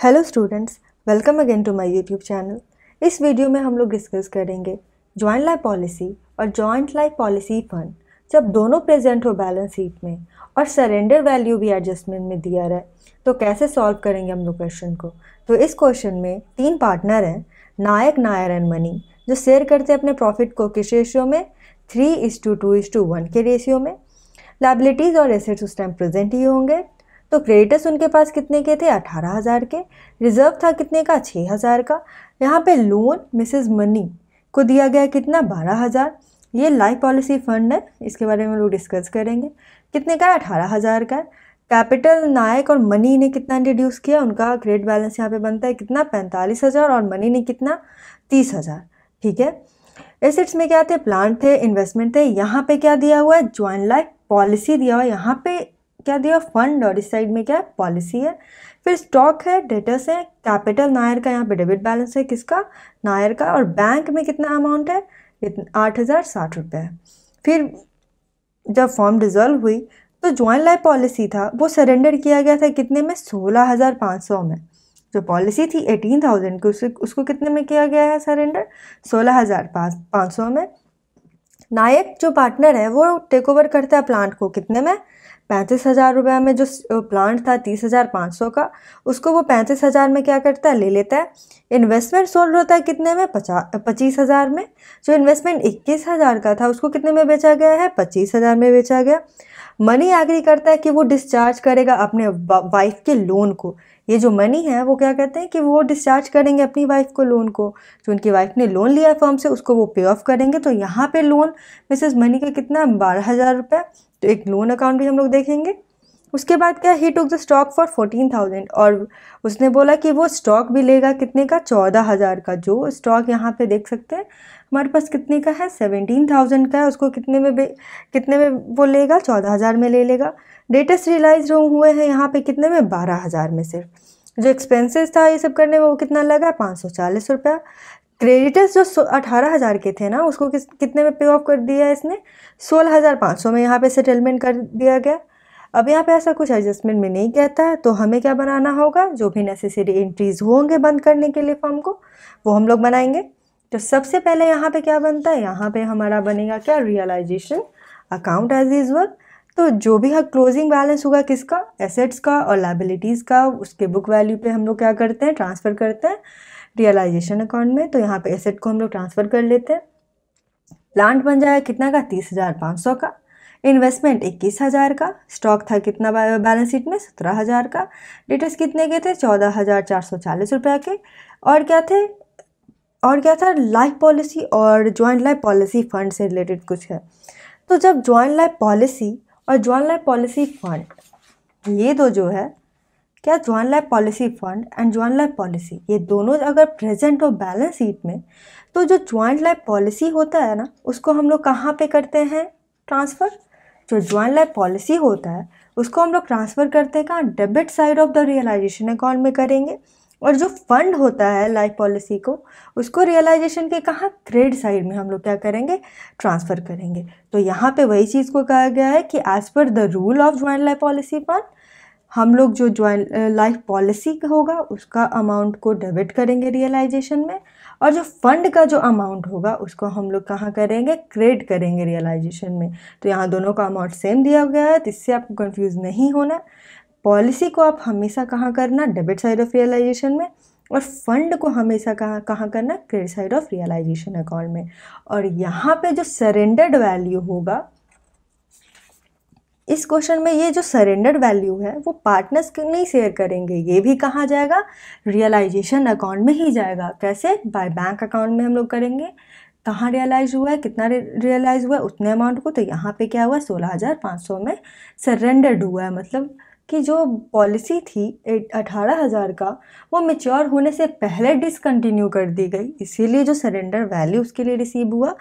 Hello students, welcome again to my YouTube channel. इस वीडियो में हम लोग डिस्कस करेंगे जॉइंट लाइफ पॉलिसी और जॉइंट लाइफ पॉलिसी फंड जब दोनों प्रेजेंट हो बैलेंस शीट में और सरेंडर वैल्यू भी एडजस्टमेंट में दिया रहे तो कैसे सॉल्व करेंगे हम लोग क्वेश्चन को। तो इस क्वेश्चन में 3 पार्टनर हैं, नायक, नायर एंड मनी, जो शेयर करते हैं अपने प्रॉफिट को किस रेशियो में, 3:2:1 के रेशियो में। लाइबिलिटीज़ और एसेट्स उस टाइम प्रेजेंट ही होंगे। तो क्रेडिटर्स उनके पास कितने के थे, 18,000 के। रिजर्व था कितने का, 6,000 का। यहाँ पे लोन मिसेस मनी को दिया गया कितना, 12,000। ये लाइफ पॉलिसी फंड है, इसके बारे में हम लोग डिस्कस करेंगे। कितने का है, 18,000 का है। कैपिटल नायक और मनी ने कितना इंट्रोड्यूस किया, उनका क्रेडिट बैलेंस यहाँ पे बनता है कितना, 45,000, और मनी ने कितना, 30,000। ठीक है। एसेट्स में क्या थे, प्लांट थे, इन्वेस्टमेंट थे। यहाँ पे क्या दिया हुआ है, जॉइंट लाइफ पॉलिसी दिया हुआ है। यहाँ पे क्या दिया, फंड, और इस साइड में क्या है, पॉलिसी है। फिर स्टॉक है, डेटर्स है। कैपिटल नायर का, यहाँ पे डेबिट बैलेंस है किसका, नायर का। और बैंक में कितना अमाउंट है, 8,060 रुपये है। फिर जब फॉर्म डिजोल्व हुई तो जॉइंट लाइफ पॉलिसी था वो सरेंडर किया गया था कितने में, 16,500 में। जो पॉलिसी थी 18,000 की, उसको कितने में किया गया है सरेंडर, 16,500 में। नायक जो पार्टनर है वो टेक ओवर करता है प्लांट को कितने में, 35,000 रुपये में। जो प्लांट था 30,500 का, उसको वो 35,000 में क्या करता है, ले लेता है। इन्वेस्टमेंट सोल्ड होता है कितने में, 25,000 में। जो इन्वेस्टमेंट 21,000 का था उसको कितने में बेचा गया है, 25,000 में बेचा गया। मनी एग्री करता है कि वो डिस्चार्ज करेगा अपने वाइफ के लोन को। ये जो मनी है वो क्या कहते हैं कि वो डिस्चार्ज करेंगे अपनी वाइफ को लोन को। जो उनकी वाइफ ने लोन लिया फर्म से उसको वो पे ऑफ करेंगे। तो यहाँ पे लोन मिसेस मनी का कितना, 12,000 रुपये। तो एक लोन अकाउंट भी हम लोग देखेंगे। उसके बाद क्या, ही टुक द स्टॉक फॉर 14,000, और उसने बोला कि वो स्टॉक भी लेगा कितने का, 14,000 का। जो स्टॉक यहाँ पे देख सकते हैं हमारे पास कितने का है, 17,000 का है। उसको कितने में वो लेगा, 14,000 में ले लेगा। डेटर्स रियलाइज हुए हैं यहाँ पे कितने में, 12,000 में सिर्फ। जो एक्सपेंसेस था ये सब करने में वो कितना लगा, 540 रुपया। क्रेडिटर्स जो 18,000 के थे ना, उसको कितने में पे ऑफ कर दिया है इसने, 16,500 में यहाँ पे सेटलमेंट कर दिया गया। अब यहाँ पे ऐसा कुछ एडजस्टमेंट में नहीं कहता है, तो हमें क्या बनाना होगा, जो भी नेसेसरी एंट्रीज होंगे बंद करने के लिए फॉर्म को, वो हम लोग बनाएंगे। तो सबसे पहले यहाँ पे क्या बनता है, यहाँ पे हमारा बनेगा क्या, रियलाइजेशन अकाउंट एज यूजुअल। तो जो भी क्लोजिंग बैलेंस होगा किसका, एसेट्स का और लाइबिलिटीज़ का, उसके बुक वैल्यू पे हम लोग क्या करते हैं, ट्रांसफ़र करते हैं रियलाइजेशन अकाउंट में। तो यहाँ पे एसेट को हम लोग ट्रांसफ़र कर लेते हैं। प्लांट बन जाएगा कितना का, 30,500 का। इन्वेस्टमेंट 21,000 का। स्टॉक था कितना बैलेंस शीट में, 17,000 का। डेटर्स कितने के थे, 14,440 रुपये के। और क्या था, लाइफ पॉलिसी और जॉइंट लाइफ पॉलिसी फंड से रिलेटेड कुछ है। तो जब जॉइंट लाइफ पॉलिसी और जॉइंट लाइफ पॉलिसी फंड, ये दो जो है क्या, joint life policy fund and joint life policy, ये दोनों अगर प्रेजेंट हो बैलेंस शीट में, तो जो जॉइंट लाइफ पॉलिसी होता है ना, उसको हम लोग कहाँ पे करते हैं, ट्रांसफ़र। जो जॉइंट लाइफ पॉलिसी होता है उसको हम लोग ट्रांसफ़र करते हैं कहाँ, debit side of the realisation account में करेंगे। और जो फंड होता है लाइफ पॉलिसी को, उसको रियलाइजेशन के कहाँ, क्रेडिट साइड में हम लोग क्या करेंगे, ट्रांसफ़र करेंगे। तो यहाँ पे वही चीज़ को कहा गया है कि as per the rule of joint life policy fund, हम लोग जो जॉइंट लाइफ पॉलिसी होगा उसका अमाउंट को डेबिट करेंगे रियलाइजेशन में, और जो फंड का जो अमाउंट होगा उसको हम लोग कहाँ करेंगे, क्रेडिट करेंगे रियलाइजेशन में। तो यहाँ दोनों का अमाउंट सेम दिया गया है, तो इससे आपको कंफ्यूज नहीं होना। पॉलिसी को आप हमेशा कहाँ करना, डेबिट साइड ऑफ रियलाइजेशन में, और फंड को हमेशा कहाँ करना, credit side of realisation account में। और यहाँ पे जो सरेंडर्ड वैल्यू होगा इस क्वेश्चन में, ये जो सरेंडर वैल्यू है वो पार्टनर्स नहीं शेयर करेंगे, ये भी कहाँ जाएगा, रियलाइजेशन अकाउंट में ही जाएगा। कैसे, बाय बैंक अकाउंट में हम लोग करेंगे। कहाँ रियलाइज हुआ है, कितना रियलाइज हुआ है, उतने अमाउंट को। तो यहाँ पे क्या हुआ, 16,500 में सरेंडर्ड हुआ है। मतलब कि जो पॉलिसी थी 18,000 का, वो मेच्योर होने से पहले डिसकंटिन्यू कर दी गई, इसीलिए जो सरेंडर वैल्यू उसके लिए रिसीव हुआ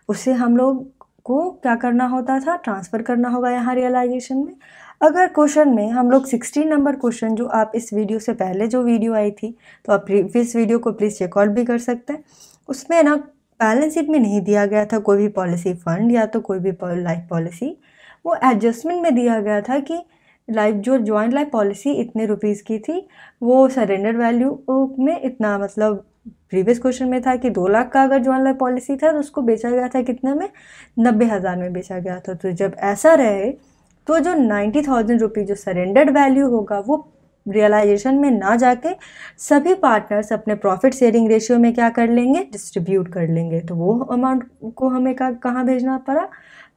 उसे हम लोग को क्या करना होता था, ट्रांसफ़र करना होगा यहाँ रियलाइजेशन में। अगर क्वेश्चन में हम लोग 16 नंबर क्वेश्चन, जो आप इस वीडियो से पहले जो वीडियो आई थी, तो आप प्रीवियस वीडियो को प्लीज़ चेकआउट भी कर सकते हैं। उसमें ना बैलेंस शीट में नहीं दिया गया था कोई भी पॉलिसी फंड या तो कोई भी लाइफ पॉलिसी, वो एडजस्टमेंट में दिया गया था कि जो जॉइंट लाइफ पॉलिसी इतने रुपीज़ की थी, वो सरेंडर वैल्यू में इतना, मतलब प्रीवियस क्वेश्चन में था कि 2 लाख का अगर जॉइंट लाइफ पॉलिसी था तो उसको बेचा गया था कितने में, 90,000 में बेचा गया था। तो जब ऐसा रहे तो जो 90,000 रुपीज़ जो सरेंडर्ड वैल्यू होगा वो रियलाइजेशन में ना जाके सभी पार्टनर्स अपने प्रॉफिट शेयरिंग रेशियो में क्या कर लेंगे, डिस्ट्रीब्यूट कर लेंगे। तो वो अमाउंट को हमें कहाँ भेजना पड़ा,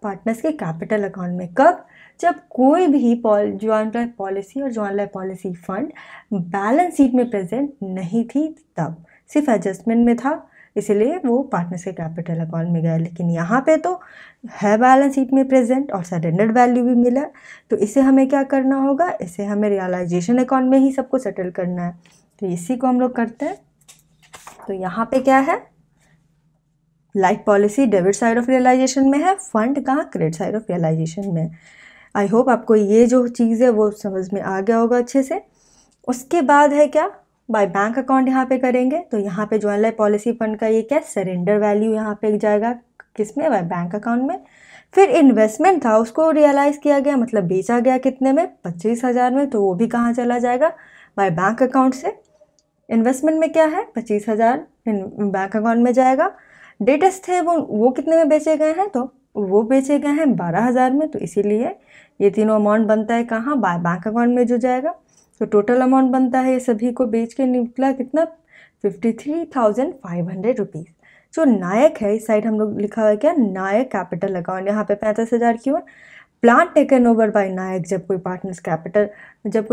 पार्टनर्स के कैपिटल अकाउंट में। कब, जब कोई भी जॉइंट लाइफ पॉलिसी और joint life policy fund balance sheet में प्रेजेंट नहीं थी, तब सिर्फ एडजस्टमेंट में था, इसलिए वो पार्टनर्स के कैपिटल अकाउंट में गया। लेकिन यहाँ पे तो है बैलेंस शीट में प्रेजेंट और सरेंडर्ड वैल्यू भी मिला, तो इसे हमें क्या करना होगा, इसे हमें रियलाइजेशन अकाउंट में ही सबको सेटल करना है। तो इसी को हम लोग करते हैं। तो यहाँ पे क्या है, life policy debit side of realisation में है, फंड कहाँ, क्रेडिट साइड ऑफ रियलाइजेशन में। आई होप आपको ये जो चीज़ है वो समझ में आ गया होगा अच्छे से। उसके बाद है क्या, बाय बैंक अकाउंट यहाँ पे करेंगे। तो यहाँ पे जॉइंट लाइफ पॉलिसी फंड का ये क्या, सरेंडर वैल्यू यहाँ पे जाएगा किसमें, बाय बैंक अकाउंट में। फिर इन्वेस्टमेंट था उसको रियलाइज़ किया गया, मतलब बेचा गया कितने में, 25,000 में, तो वो भी कहाँ चला जाएगा, बाय बैंक अकाउंट से। इन्वेस्टमेंट में क्या है, 25,000 बैंक अकाउंट में जाएगा। डेटस थे वो कितने में बेचे गए हैं, तो वो बेचे गए हैं 12,000 में, तो इसीलिए ये तीनों अमाउंट बनता है कहाँ, बाय बैंक अकाउंट में जो जाएगा। तो टोटल अमाउंट बनता है ये सभी को बेच के निकला कितना, 53,500 रुपीज़। जो नायक है इस साइड हम लोग लिखा हुआ है क्या, नायक कैपिटल अकाउंट, यहाँ पे 35,000 क्यों है, प्लांट टेकन ओवर बाय नायक। जब कोई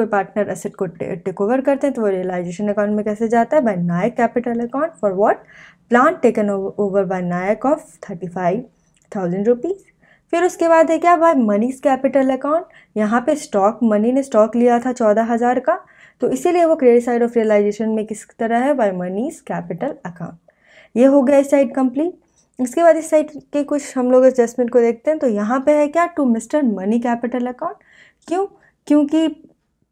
पार्टनर एसेट को टेक ओवर करते हैं तो वो रियलाइजेशन अकाउंट में कैसे जाता है, by Nayak capital account. For what, plant taken over by Nayak of 35,000 rupees. फिर उसके बाद है क्या, बाय मनीज कैपिटल अकाउंट। यहाँ पे स्टॉक, मनी ने स्टॉक लिया था 14,000 का, तो इसीलिए वो क्रेडिट साइड ऑफ रियलाइजेशन में किस तरह है, बाय मनीज कैपिटल अकाउंट। ये हो गया इस साइड कंप्लीट। इसके बाद इस साइड के कुछ हम लोग एडजस्टमेंट को देखते हैं। तो यहाँ पे है क्या, to Mister Money capital account. क्यों, क्योंकि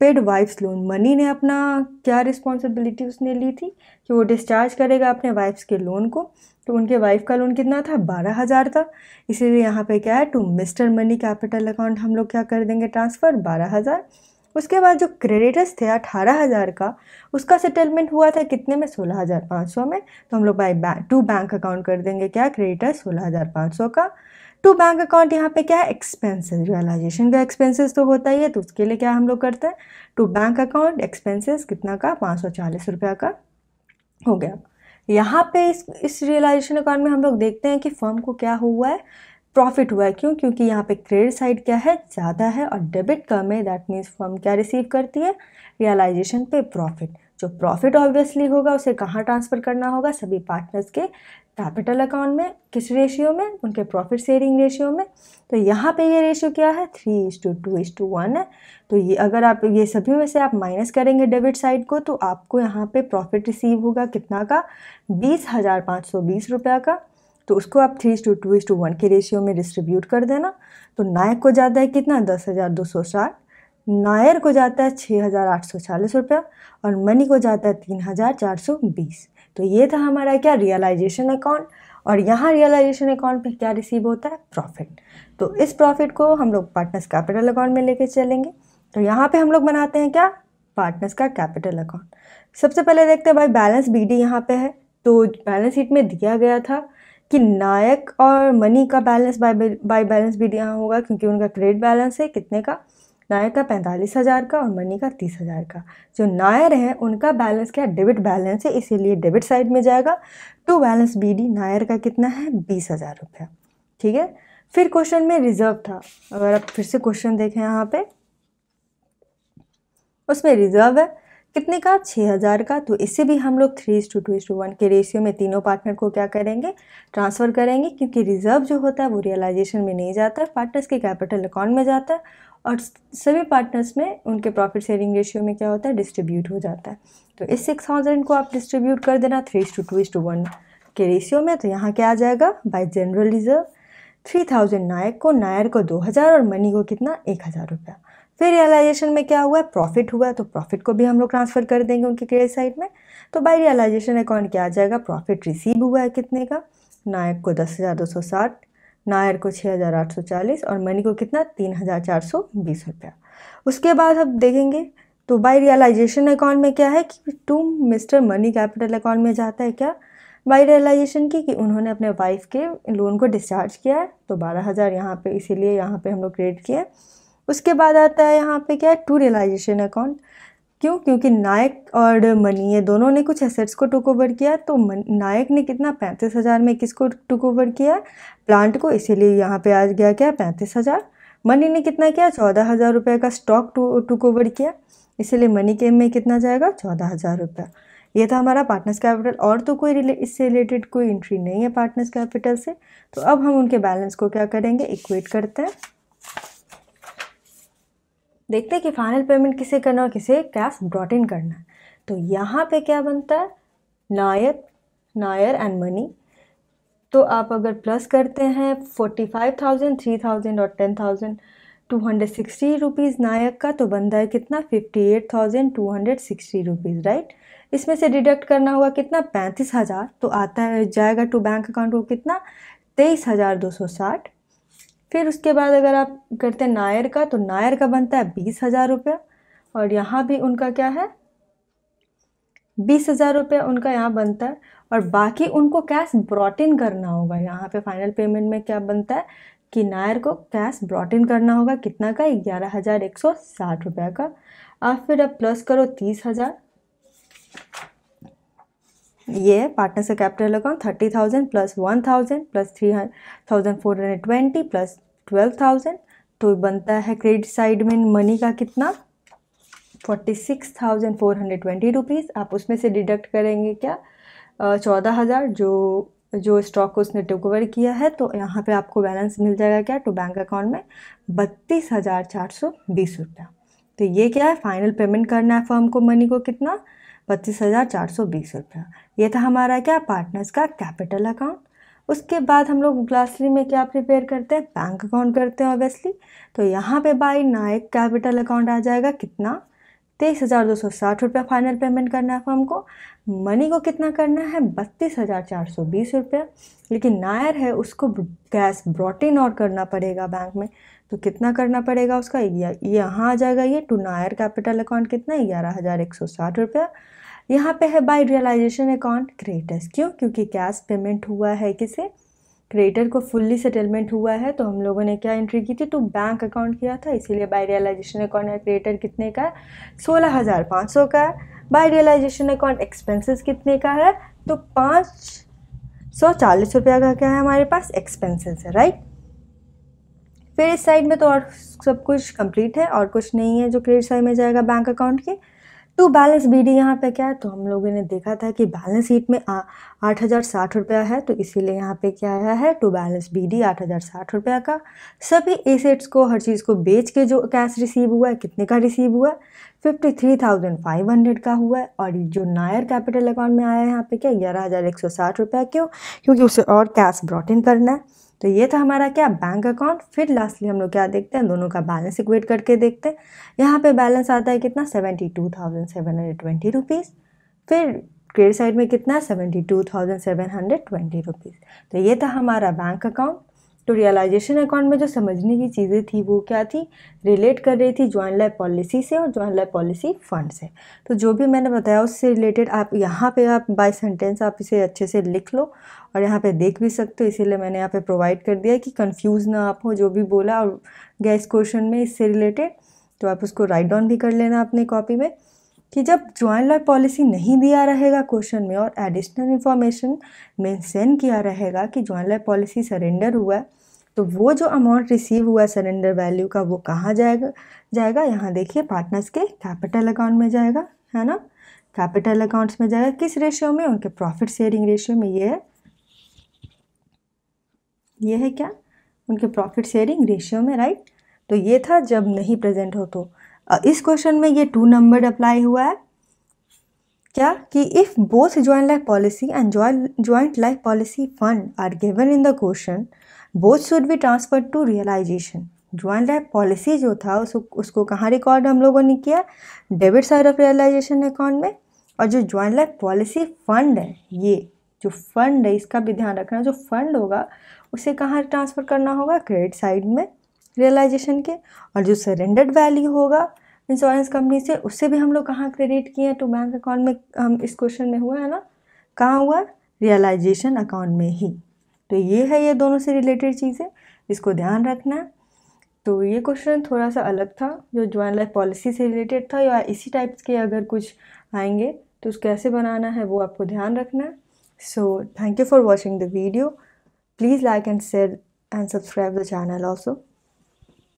पेड वाइफ्स लोन, मनी ने अपना क्या रिस्पॉन्सिबिलिटी उसने ली थी कि वो डिस्चार्ज करेगा अपने वाइफ्स के लोन को। तो उनके वाइफ का लोन कितना था, 12,000 था, इसीलिए यहाँ पे क्या है, to Mister Money capital account हम लोग क्या कर देंगे, ट्रांसफ़र 12,000। उसके बाद जो क्रेडिटर्स थे 18,000 का, उसका सेटलमेंट हुआ था कितने में, 16,500 में। तो हम लोग टू बैंक अकाउंट कर देंगे क्या, क्रेडिटर्स 16,500 का। टू बैंक अकाउंट यहाँ पे क्या है, एक्सपेंसेस, रियलाइजेशन का एक्सपेंसेस तो होता ही है, तो उसके लिए क्या हम लोग करते हैं, टू बैंक अकाउंट एक्सपेंसेस कितना का, 540 रुपया का हो गया। यहाँ पे इस रियलाइजेशन अकाउंट में हम लोग देखते हैं कि फर्म को क्या हुआ है, प्रॉफिट हुआ है। क्यों, क्योंकि यहाँ पे क्रेडिट साइड क्या है, ज़्यादा है और डेबिट कम है। दैट मीन्स फर्म क्या रिसीव करती है, रियलाइजेशन पे प्रॉफिट। जो प्रॉफिट ऑब्वियसली होगा उसे कहाँ ट्रांसफ़र करना होगा, सभी पार्टनर्स के कैपिटल अकाउंट में। किस रेशियो में, उनके प्रॉफिट शेयरिंग रेशियो में। तो यहाँ पे ये रेशियो क्या है, 3:2:1 है। तो ये अगर आप ये सभी में से आप माइनस करेंगे डेबिट साइड को, तो आपको यहाँ पे प्रॉफिट रिसीव होगा कितना का, 20,520 रुपया का। तो उसको आप 3:2:1 के रेशियो में डिस्ट्रीब्यूट कर देना। तो नायक को जाता है कितना, 10,260, नायर को जाता है 6,840 रुपया और मनी को जाता है 3,420। तो ये था हमारा क्या, रियलाइजेशन अकाउंट। और यहाँ रियलाइजेशन अकाउंट पे क्या रिसीव होता है, प्रॉफिट। तो इस प्रॉफिट को हम लोग पार्टनर्स कैपिटल अकाउंट में लेके चलेंगे। तो यहाँ पे हम लोग बनाते हैं क्या, पार्टनर्स का कैपिटल अकाउंट। सबसे पहले देखते हैं भाई बैलेंस बीडी यहाँ पे है। तो बैलेंस शीट में दिया गया था कि नायक और मनी का बैलेंस बाय बैलेंस बीडी यहाँ होगा, क्योंकि उनका क्रेडिट बैलेंस है कितने का, नायर का 45,000 का और मनी का 30,000 का। जो नायर है उनका बैलेंस क्या, डेबिट बैलेंस है, इसीलिए डेबिट साइड में जाएगा। टू बैलेंस बीडी नायर का कितना है, 20,000 रुपया। ठीक है। फिर क्वेश्चन में रिजर्व था, अगर आप फिर से क्वेश्चन देखें यहाँ पे, उसमें रिजर्व है कितने का, 6,000 का। तो इसे भी हम लोग 3:2:1 के रेशियो में तीनों पार्टनर को क्या करेंगे, ट्रांसफ़र करेंगे। क्योंकि रिजर्व जो होता है वो रियलाइजेशन में नहीं जाता है, पार्टनर्स के कैपिटल अकाउंट में जाता है और सभी पार्टनर्स में उनके प्रॉफिट शेयरिंग रेशियो में क्या होता है, डिस्ट्रीब्यूट हो जाता है। तो इस 6,000 को आप डिस्ट्रीब्यूट कर देना 3:2:1 के रेशियो में। तो यहाँ क्या आ जाएगा, बाय जनरल रिजर्व 3,000 नायर को 2,000 और मनी को कितना, 1,000 रुपया। फिर रियलाइजेशन में क्या हुआ है, प्रॉफिट हुआ है, तो प्रॉफिट को भी हम लोग ट्रांसफ़र कर देंगे उनके क्रेडिट साइड में। तो बाय रियलाइजेशन अकाउंट क्या आ जाएगा, प्रॉफिट रिसीव हुआ है कितने का, नायक को 10,260, नायर को 6,840 और मनी को कितना, 3,420 रुपया। उसके बाद अब देखेंगे तो बाय रियलाइजेशन अकाउंट में क्या है कि to Mister Money capital account में जाता है क्या, बाय रियलाइजेशन की कि उन्होंने अपने वाइफ के लोन को डिस्चार्ज किया है, तो 12,000 यहाँ पे, इसीलिए यहाँ पे हम लोग क्रेडिट किया। उसके बाद आता है यहाँ पे क्या है, टू रियलाइजेशन अकाउंट। क्यों? क्योंकि नायक और मनी ये दोनों ने कुछ एसेट्स को टुक ओवर किया। तो नायक ने कितना 35,000 में किसको टुक ओवर किया, प्लांट को, इसीलिए यहाँ पे आ गया क्या 35,000। मनी ने कितना किया 14,000 रुपये का स्टॉक टुक ओवर किया, इसीलिए मनी के में कितना जाएगा 14,000 रुपये। ये था हमारा पार्टनर्स कैपिटल। और तो कोई इससे रिलेटेड कोई एंट्री नहीं है पार्टनर्स कैपिटल से। तो अब हम उनके बैलेंस को क्या करेंगे, इक्वेट करते हैं। देखते हैं कि फाइनल पेमेंट किसे करना और किसे कैश ब्रॉट इन करना है। तो यहाँ पे क्या बनता है, नायर एंड मनी। तो आप अगर प्लस करते हैं 45,000, 3,000 और 10,260 रुपीज़ नायक का, तो बनता है कितना 58,260 रुपीज़, राइट। इसमें से डिडक्ट करना हुआ कितना 35,000, तो आता है जाएगा टू बैंक अकाउंट को कितना 23,260। फिर उसके बाद अगर आप करते हैं नायर का, तो नायर का बनता है 20,000 रुपया, और यहाँ भी उनका क्या है 20,000 रुपया उनका यहाँ बनता है। और बाकी उनको कैश ब्रॉट इन करना होगा। यहाँ पे फाइनल पेमेंट में क्या बनता है कि नायर को कैश ब्रॉट इन करना होगा कितना का 11,160 रुपया का। आप फिर अब प्लस करो 30,000, ये है पार्टनर से capital account 30,000 plus 1,000 plus 3,420 plus 12,000, तो बनता है क्रेडिट साइड में मनी का कितना 46,420 रुपीज़। आप उसमें से डिडक्ट करेंगे क्या 14,000 जो स्टॉक उसने टेक ओवर किया है, तो यहाँ पे आपको बैलेंस मिल जाएगा क्या टू बैंक अकाउंट में 32,420 रुपया। तो ये क्या है, फाइनल पेमेंट करना है फर्म को मनी को कितना 32,420 रुपया। ये था हमारा क्या पार्टनर्स का कैपिटल अकाउंट। उसके बाद हम लोग लास्टली में क्या प्रिपेयर करते हैं, बैंक अकाउंट करते हैं ऑब्वियसली। तो यहाँ पे बाय नायक कैपिटल अकाउंट आ जाएगा कितना 23,260 रुपया फाइनल पेमेंट करना है फर्म को। मनी को कितना करना है 32,420 रुपया। लेकिन नायर है उसको कैश ब्रॉट इन और करना पड़ेगा बैंक में, तो कितना करना पड़ेगा उसका यहाँ आ जाएगा ये टू नायर कैपिटल अकाउंट कितना 11,160 रुपया। यहाँ पे है बाय रियलाइजेशन अकाउंट क्रेडिटर्स। क्यों? क्योंकि कैश पेमेंट हुआ है किसे, क्रेडिटर को फुल्ली सेटलमेंट हुआ है, तो हम लोगों ने क्या एंट्री की थी टू बैंक अकाउंट किया था, इसीलिए बाय रियलाइजेशन अकाउंट है क्रेडिटर कितने का है 16,500 का है। बाय रियलाइजेशन अकाउंट एक्सपेंसेस कितने का है, तो 540 रुपया का क्या है हमारे पास एक्सपेंसेस है, राइट। फिर इस साइड में तो और सब कुछ कंप्लीट है और कुछ नहीं है जो क्रेडिट साइड में जाएगा बैंक अकाउंट के। टू बैलेंस बीडी यहाँ पे क्या है, तो हम लोगों ने देखा था कि बैलेंस शीट में 8,060 रुपया है, तो इसीलिए यहाँ पे क्या आया है टू बैलेंस बीडी 8,060 रुपया का। सभी एसेट्स को हर चीज़ को बेच के जो कैश रिसीव हुआ है कितने का रिसीव हुआ है 53,500 का हुआ है। और जो नायर कैपिटल अकाउंट में आया है यहाँ पे क्या 11,160 रुपया। क्यों? क्योंकि उसे और कैश ब्रॉट इन करना है। तो ये था हमारा क्या बैंक अकाउंट। फिर लास्टली हम लोग क्या देखते हैं, दोनों का बैलेंस इक्वेट करके देखते हैं। यहाँ पे बैलेंस आता है कितना 72,720 रुपीज़। फिर क्रेडिट साइड में कितना 72,720 रुपीज़। तो ये था हमारा बैंक अकाउंट। तो रियलाइजेशन अकाउंट में जो समझने की चीज़ें थी वो क्या थी, रिलेट कर रही थी जॉइंट लाइफ पॉलिसी से और जॉइंट लाइफ पॉलिसी फंड से। तो जो भी मैंने बताया उससे रिलेटेड आप यहाँ पे आप बाय सेंटेंस आप इसे अच्छे से लिख लो और यहाँ पे देख भी सकते हो, इसीलिए मैंने यहाँ पे प्रोवाइड कर दिया कि कंफ्यूज ना आप हो जो भी बोला और गया इस क्वेश्चन में इससे रिलेटेड। तो आप उसको राइट डाउन भी कर लेना अपने कॉपी में कि जब जॉइंट लाइफ पॉलिसी नहीं दिया रहेगा क्वेश्चन में और एडिशनल इन्फॉर्मेशन मेंशन किया रहेगा कि जॉइंट लाइफ पॉलिसी सरेंडर हुआ है, तो वो जो अमाउंट रिसीव हुआ है सरेंडर वैल्यू का वो कहाँ जाएगा यहाँ देखिए पार्टनर्स के कैपिटल अकाउंट में जाएगा, है ना। कैपिटल अकाउंट्स में जाएगा किस रेशियो में, उनके प्रॉफिट शेयरिंग रेशियो में। ये है क्या उनके प्रॉफिट शेयरिंग रेशियो में, राइट। तो ये था जब नहीं प्रेजेंट हो। तो इस क्वेश्चन में ये 2 नंबर अप्लाई हुआ है क्या कि if both joint life policy and joint life policy fund are given in the question both should be transfer to realisation. Joint life policy जो था उसको कहाँ रिकॉर्ड हम लोगों ने किया, debit side of realisation account में। और जो जॉइंट लाइफ पॉलिसी फंड है, ये जो फंड है इसका भी ध्यान रखना, जो फंड होगा उसे कहाँ ट्रांसफ़र करना होगा, क्रेडिट साइड में रियलाइजेशन के, और जो सरेंडर्ड वैल्यू होगा इंश्योरेंस कंपनी से, उससे भी हम लोग कहाँ क्रेडिट किए हैं, तो बैंक अकाउंट में हम इस क्वेश्चन में हुआ है ना, कहाँ हुआ, रियलाइजेशन अकाउंट में ही। तो ये है ये दोनों से रिलेटेड चीज़ें, इसको ध्यान रखना है। तो ये क्वेश्चन थोड़ा सा अलग था, जो जॉइंट लाइफ पॉलिसी से रिलेटेड था, या इसी टाइप्स के अगर कुछ आएंगे तो उसको कैसे बनाना है वो आपको ध्यान रखना है। So thank you for watching the video. Please like and share and subscribe the channel also.